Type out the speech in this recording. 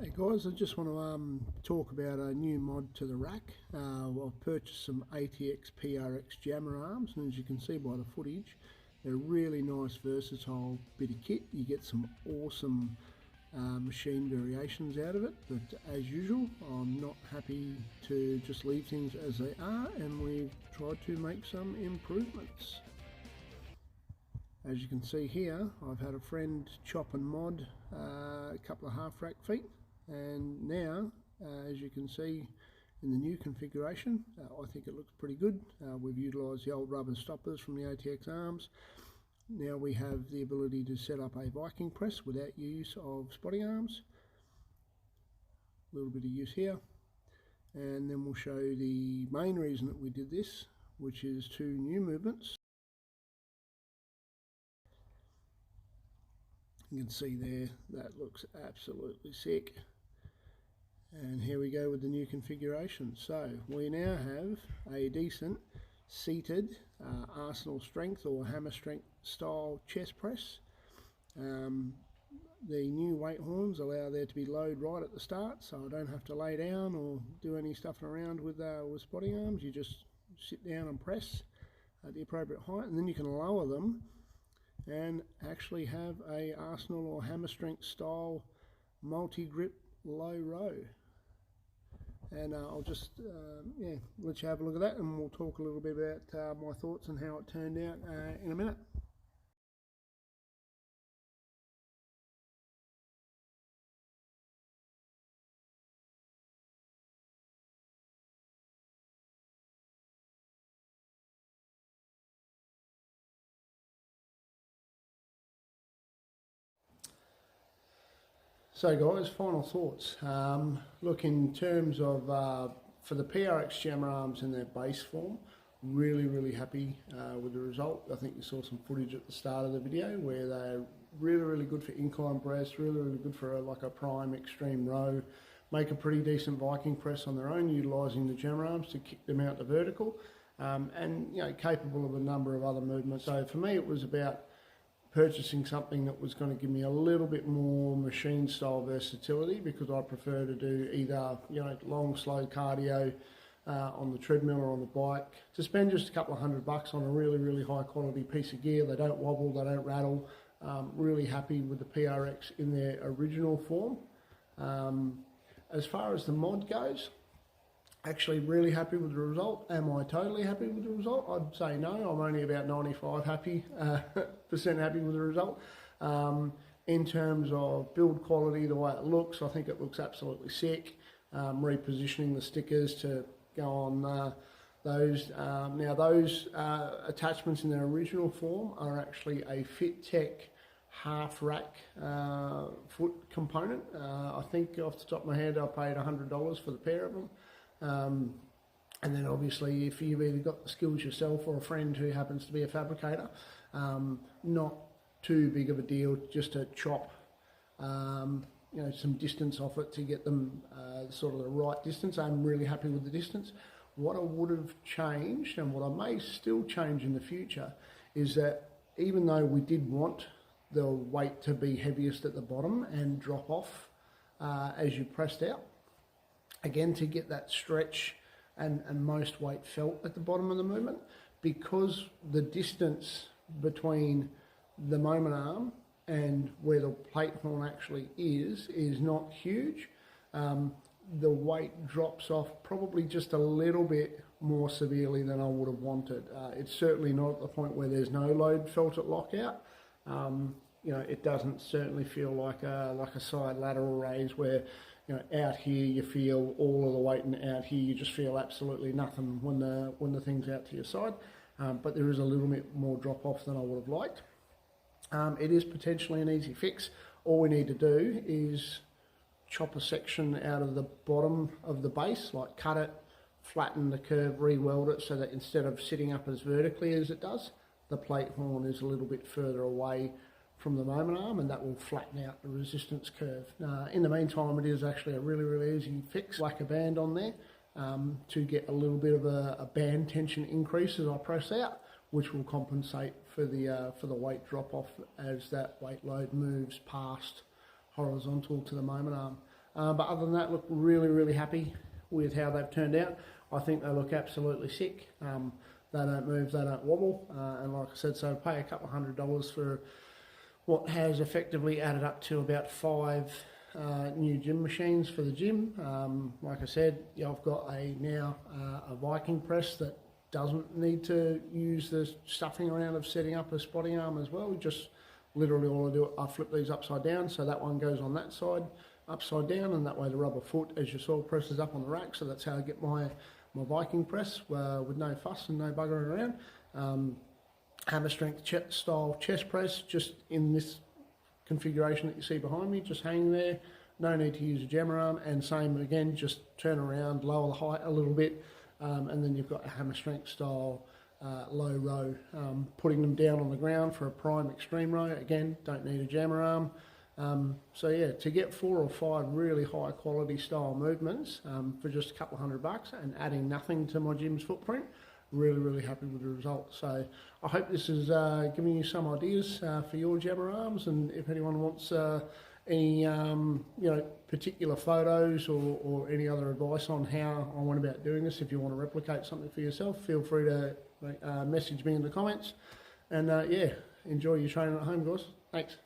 Hey guys, I just want to talk about a new mod to the rack. I've purchased some ATX PRX Jammer arms, and as you can see by the footage, they're a really nice versatile bit of kit. You get some awesome machine variations out of it, but as usual I'm not happy to just leave things as they are, and we've tried to make some improvements. As you can see here, I've had a friend chop and mod a couple of half rack feet, and now as you can see in the new configuration, I think it looks pretty good. We've utilised the old rubber stoppers from the ATX arms. Now we have the ability to set up a Viking press without use of spotting arms. A little bit of use here, and then we'll show the main reason that we did this, which is two new movements. You can see there, that looks absolutely sick. And here we go with the new configuration. So we now have a decent seated Arsenal strength or hammer strength style chest press. The new weight horns allow there to be load right at the start, so I don't have to lay down or do any stuffing around with spotting arms. You just sit down and press at the appropriate height, and then you can lower them and actually have a Arsenal or hammer strength style multi-grip low row. And I'll just let you have a look at that, and we'll talk a little bit about my thoughts and how it turned out in a minute. So guys, final thoughts. Look, in terms of for the PRX Jammer arms in their base form, really happy with the result. I think you saw some footage at the start of the video where they're really good for incline press, really good for like a prime extreme row, make a pretty decent Viking press on their own, utilising the Jammer arms to kick them out to vertical, and capable of a number of other movements. So for me it was about purchasing something that was going to give me a little bit more machine style versatility, because I prefer to do either long slow cardio on the treadmill or on the bike, to spend just a couple of $100 on a really high quality piece of gear. They don't wobble, they don't rattle. Really happy with the PRX in their original form. As far as the mod goes, actually really happy with the result. Am I totally happy with the result? I'd say no. I'm only about 95% happy with the result. In terms of build quality, the way it looks, I think it looks absolutely sick. Repositioning the stickers to go on those. Now those attachments in their original form are actually a FitTech half rack foot component. I think off the top of my head I paid $100 for the pair of them. And then obviously if you've either got the skills yourself or a friend who happens to be a fabricator, not too big of a deal just to chop some distance off it to get them sort of the right distance. I'm really happy with the distance. What I would have changed, and what I may still change in the future, is that even though we did want the weight to be heaviest at the bottom and drop off as you pressed out, again, to get that stretch and most weight felt at the bottom of the movement, because the distance between the moment arm and where the plate horn actually is not huge. The weight drops off probably just a little bit more severely than I would have wanted. It's certainly not at the point where there's no load felt at lockout. It doesn't certainly feel like a side lateral raise where out here you feel all of the weight, and out here you just feel absolutely nothing when the thing's out to your side. But there is a little bit more drop off than I would have liked. It is potentially an easy fix. All we need to do is chop a section out of the bottom of the base, like cut it, flatten the curve, re-weld it, so that instead of sitting up as vertically as it does, the plate horn is a little bit further away from the moment arm, and that will flatten out the resistance curve. In the meantime, it is actually a really easy fix. Whack a band on there to get a little bit of a band tension increase as I press out, which will compensate for the weight drop off as that weight load moves past horizontal to the moment arm. But other than that, look, really happy with how they've turned out. I think they look absolutely sick. They don't move, they don't wobble, and like I said, so pay a couple $100 for what has effectively added up to about 5 new gym machines for the gym. Like I said, I've got now a Viking press that doesn't need to use the stuffing around of setting up a spotting arm as well. Just literally all I do, I flip these upside down, so that one goes on that side, upside down, and that way the rubber foot, as you saw, presses up on the rack. So that's how I get my Viking press with no fuss and no buggering around. Hammer strength style chest press, just in this configuration that you see behind me, just hanging there. No need to use a jammer arm, and same again, just turn around, lower the height a little bit, and then you've got a hammer strength style low row. Putting them down on the ground for a prime extreme row, again, don't need a jammer arm. So yeah, to get 4 or 5 really high quality style movements for just a couple $100 and adding nothing to my gym's footprint, really happy with the result. So I hope this is giving you some ideas for your jammer arms, and if anyone wants any particular photos or any other advice on how I went about doing this, if you want to replicate something for yourself, feel free to message me in the comments. And yeah, enjoy your training at home, guys. Thanks.